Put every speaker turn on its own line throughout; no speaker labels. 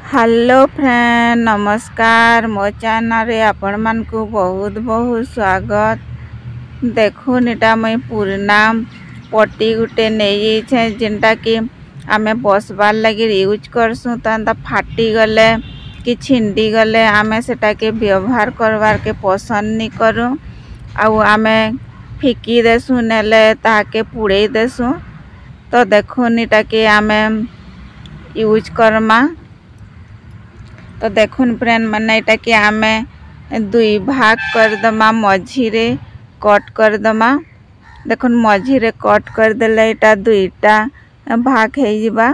Hello friend नमस्कार मो channel रे आपण मान को बहुत बहुत स्वागत। देखुन इटा मुई पुरना पट्टी गुटे नहीं छे जिनटा कि आमे बसबार लगी यूज करसु तो फाटी गले कि छिंडी गले आमे सेटा के व्यवहार करवार के पसंद नहीं करूँ आउ आमे फिकी देसु नेले ताके पुड़े देसु। तो देखुन इटा के आमे यूज करमा। तो देखुन फ्रेंड मैंने यहाँ कि आमे दुई भाग करदमा मझीरे कट करदमा। देखुन मझीरे कट करदेले यहाँ दुईटा भाग हो जिबा।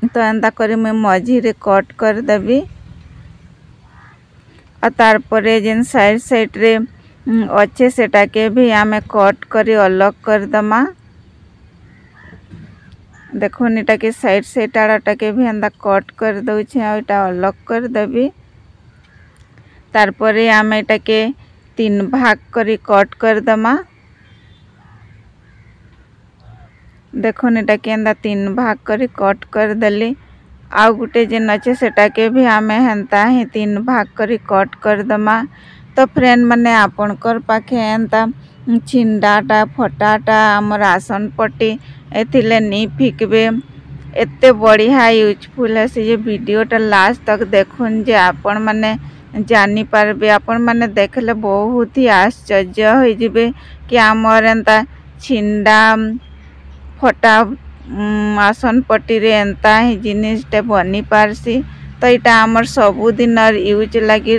तो एंता करी मैं मझीरे कट करदेबी और तार परे जेन साइड साइड रे अच्छे सेटा के भी आमे कट करी अलग करदमा। देखुन इटा के साइड साइड आड़ाटा के भी एंता कट कर दउछे आ इटा अलग कर देबी। तार परे आमे इटा के तीन भाग करी कट कर दमा। देखुन इटा के एंता तीन भाग करी कट कर देली। आ गुटे जेन अच्छे सेटा के भी आमे हेंता ही तीन भाग करी कट कर दमा। तो फ्रेंड माने आपनकर पाखे एंता छिंडाटा फटाटा आमर आसन पट्टी एथिले नहीं फिकबे एते बढ़िया यूजफुल है से वीडियोटा लास्ट तक देखुन जे आपण माने जानी पारबे। आपण माने देखले बहुत ही आश्चर्य हो जिबे कि आमर एंता छिंडा फटा आसन पट्टी रे एंता ही जिनिसटे बनी पारसी। तो इटा आमर सबुदिन यूज लगी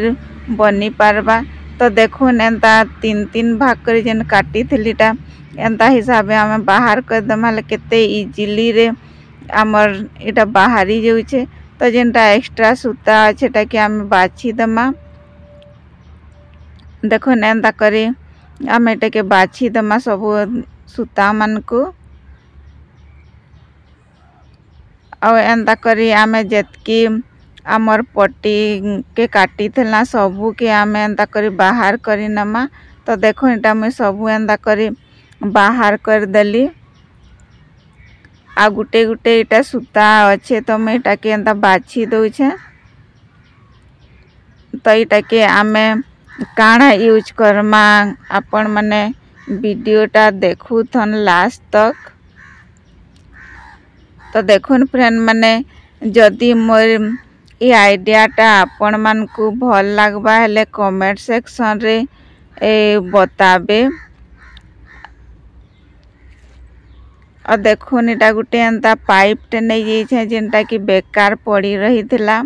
बनी पारबा। तो देखुन एंता तीन तीन भाग कर जेन काटी थलीटा एंता हिसाब आमे बाहर कर दमा केते इजीली रे आमर इटा बाहरी जाउछे। तो जेनटा एक्स्ट्रा सूता अच्छेटा कि आमे बाछी दमा। देखुन एंता करी आमे इटा के बाछी दमा सब सूता मन को। और एंता करी आमे जेतकी आमर पट्टी के काटी थला सबू के आमे एंता करी बाहर करी नमा। तो देखो इटा मैं सबू एंता करी बाहर कर देली। आ गुटे गुटे इटा सूता अच्छे तो मैं इटा के एंता बाछी दउछे। तो इटा के आमे काना यूज करमा आपण माने वीडियोटा देखु थन लास्ट तक। तो देखुन फ्रेंड माने जदि मोर ये आइडियाटा आपण मान को भल लागबा हेले कमेंट सेक्शन रे बताबे। और देखुन इटा गुटे एंता पाइपटे नहीं जाइए जेनटा कि बेकार पड़ी रही थिला।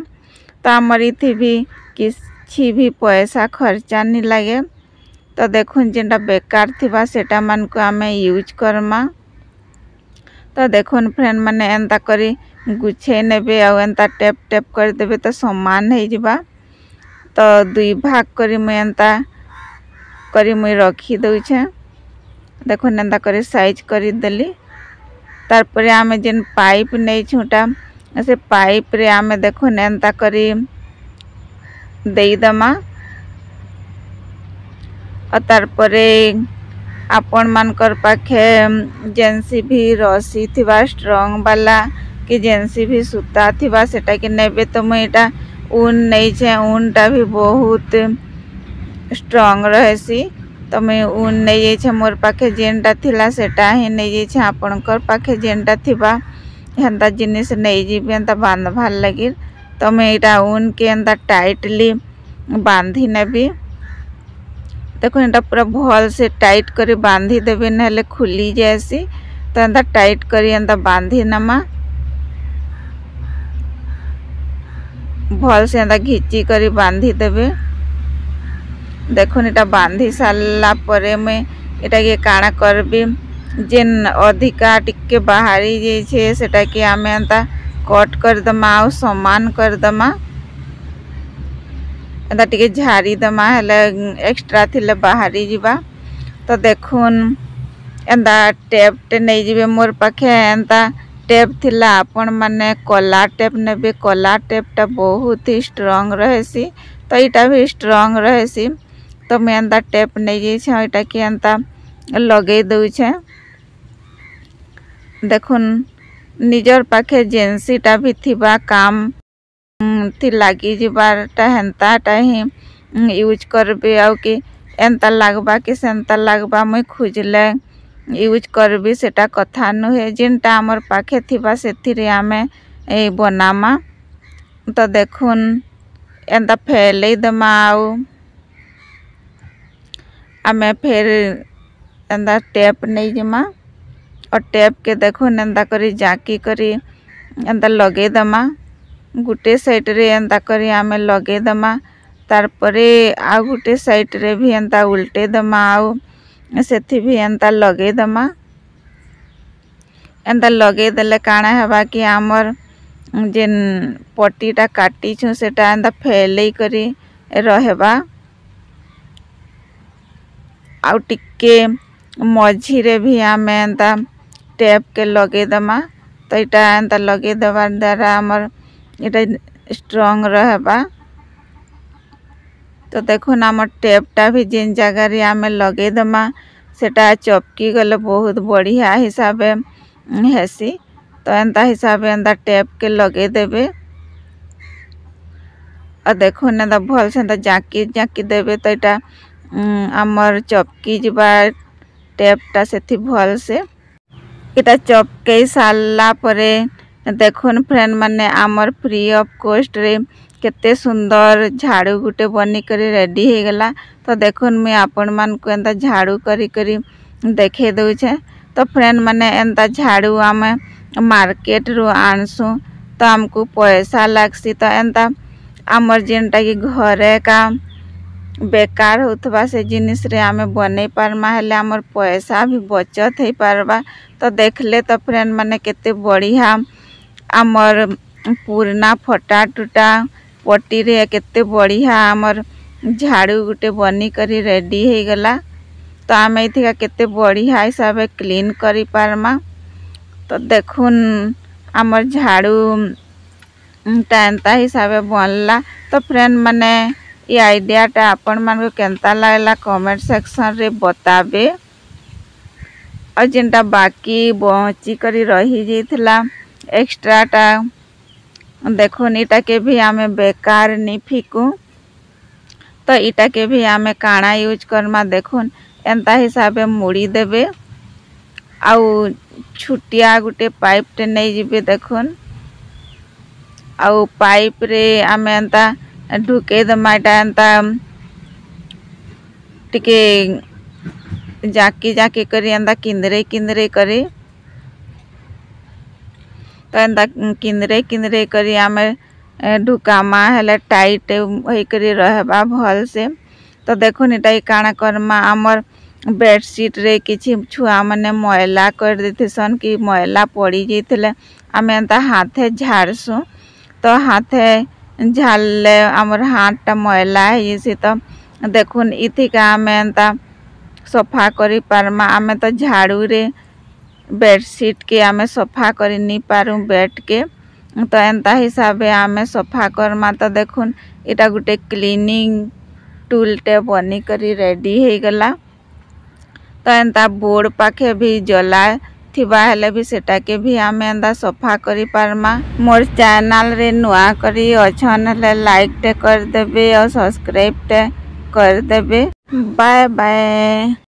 तो आमर इथि भी किसी भी पैसा खर्चा नहीं लगे। तो देखुन जेनटा बेकार थिबा सेटा मान को आमे यूज करमा। तो देखुन फ्रेंड माने एंता करी गुछे नेबे आ एंता टेप टेप कर देबे तो समान हो जिबा। तो दुई भाग करी मैं एंता करी मैं रखी दउछे। देखुन एंता करी साइज करी देली। तार परे आमे जेन पाइप नहीं छुटा से पाइप रे आमे देखुन एंता करी देई दमा। और तार परे आपण मानकर पाखे जेनसी भी रसी थिबा स्ट्रॉंग वाला कि जेनसी भी सूता थिबा सेटा के नेबे। तो मैं इटा ऊन नहीं छे ऊनटा भी बहुत स्ट्रॉंग रहेसी। तो मैं ऊन नहीं छे मोर पाखे जेनटा थिला सेटा ही नहीं छे आपनकर पाखे जेनटा थिबा हेंता जिनिस नहीं जीबे एंता बांधबार लगी। तो मैं इटा ऊन के एंता टाइटली बांधी नेबी। देखो एंता पूरा भल से टाइट करी बांधी देबे नहले खुली जाएसी। तो एंता टाइट करी एंता बांधी नमा। भल से एंता घिची करी बांधी देबे। देखो इटा बांधी सारला परे मैं इटा के काना करबी जेन अधिका टिके बाहरी जाइछे सेटा के आमे एंता कट कर दमा आ समान कर दमा। एंता टिके झाड़ी दमा हेले एक्स्ट्रा थिले बाहरी जिबा। तो देखुन एंता टेप टे नहीं जिबे मोर पाखे एंता टेप थिला आपण माने कला टेप नेबे। कला टेपटा बहुत ही स्ट्रॉंग रहेसी। तो इटा भी स्ट्रॉंग रहेसी। तो मैं एंता टेप नहीं जाइछे इटा के एंता लगे दउछे। देखुन निजर पाखे जेनसीटा भी थिबा काम थी लगी जबारटा हेन्ताटा ही यूज करबी आउ कि एंता लगबा कि सेंता लगबा मुई खोजले यूज करबी सेटा कथा नुहे जिनटा आमर पाखे थिबा सेथिरे आमे ए बनामा। तो देखुन एंता फैले दमा आउ आमे फिर एंता टेप नहीं जमा और टेप के देखुन एंता करी जाकी करी एंता लगे दमा गुटे साइड रे एंता करी आमे लगे दमा तार परे आ गुटे साइड रे भी एंता उल्टे दमा आउ सेथि भी एंता लगे दमा। एंता लगे देले काना हेबा कि आमर जेन पट्टीटा काटी छु सेटा एंता फैले करी रहेबा आउ टिके मझी रे भी आमे एंता टेप के लगे दमा। तो इटा एंता लगे देवार द्वारा आमर इटा स्ट्रॉन्ग रहेबा। तो देखुन आमर टेपटा भी जिन जगह रे आमे लगे दमा सेटा चपकी गले बहुत बढ़िया हिसाबे हेसी। तो एंता हिसाबे एंता टेप के लगे देबे और देखुन एंता भल से एंता जाकी जाकी देबे तो इटा आमर चपकी जबा टेपटा सेथि भल से इटा चपके साला परे देखुन फ्रेंड माने आमर फ्री ऑफ कॉस्ट रे केते सुंदर झाड़ू गुटे बनी करी रेडी हे गला। तो देखुन मैं आपण मान को एंता झाड़ू करी करी देखे दउछे। तो फ्रेंड माने एंता झाड़ू आमे मार्केट रो आनसु तो हमको पैसा लागसी। तो एंता आमर जेनटा कि घरे का बेकार होथबा से जिनिस रे आमे बने पारमा हेले आमर पैसा भी बचत हे पारबा। तो देखले तो फ्रेंड माने केते बढ़िया आमर पुरना फटा टूटा पट्टी रे केते बढ़िया आमर झाड़ू गुटे बनी करी रेडी हे गला। तो आमे इथिका केते बढ़िया हिसाबे क्लीन करी पारमा। तो देखुन आमर झाड़ू एंता हिसाबे बनला। तो फ्रेंड माने ये आइडियाटा आपण मान को केंता लागला कमेंट सेक्शन रे बताबे और जिनटा बाकी बची करी रही जाइथिला एक्स्ट्राटा देखुन इटा के भी आमे बेकार नहीं फिकू। तो इटा के भी आमे काना यूज करमा देखुन एंता हिसाबे मुड़ी देबे आउ छुटिया गुटे पाइप टे नहीं जिबे देखुन आउ पाइप रे आमे एंता ढुके दमा इटा एंता टिके जाकी जाकी करी एंता किंदरे किंदरे करी। तो एंता किंदरे किंदरे करी आमे ढुकामा हेले टाइट होई करी रहबा भल से। तो देखुन इटा काना करमा आमर बेडशीट रे किछि छुआ माने मैला कर देथिसन कि मैला पड़ी जाइथिले आमे एंता हाथे झाड़सु। तो हाथे झाड़ले आमर हाथटा मैला हेसी। तो देखुन इथिका आमे एंता सफा करी पारमा। आमे तो झाड़ू रे बेडशीट के आमे सफा करी नी पारू बेड के। तो एंता हिसाबे आमे सफा करमा। तो देखुन इटा गुटे क्लीनिंग टूल टे बनी करी रेडी हे गला। तो एंता बोर्ड पाखे भी जला थिबा हेले भी सेटा के भी आमे एंता सफा करी पारमा। मोर चैनल रे नुआ करी अछन हेले लाइक टे कर देबे और सब्सक्राइब टे कर देबे। Bye bye.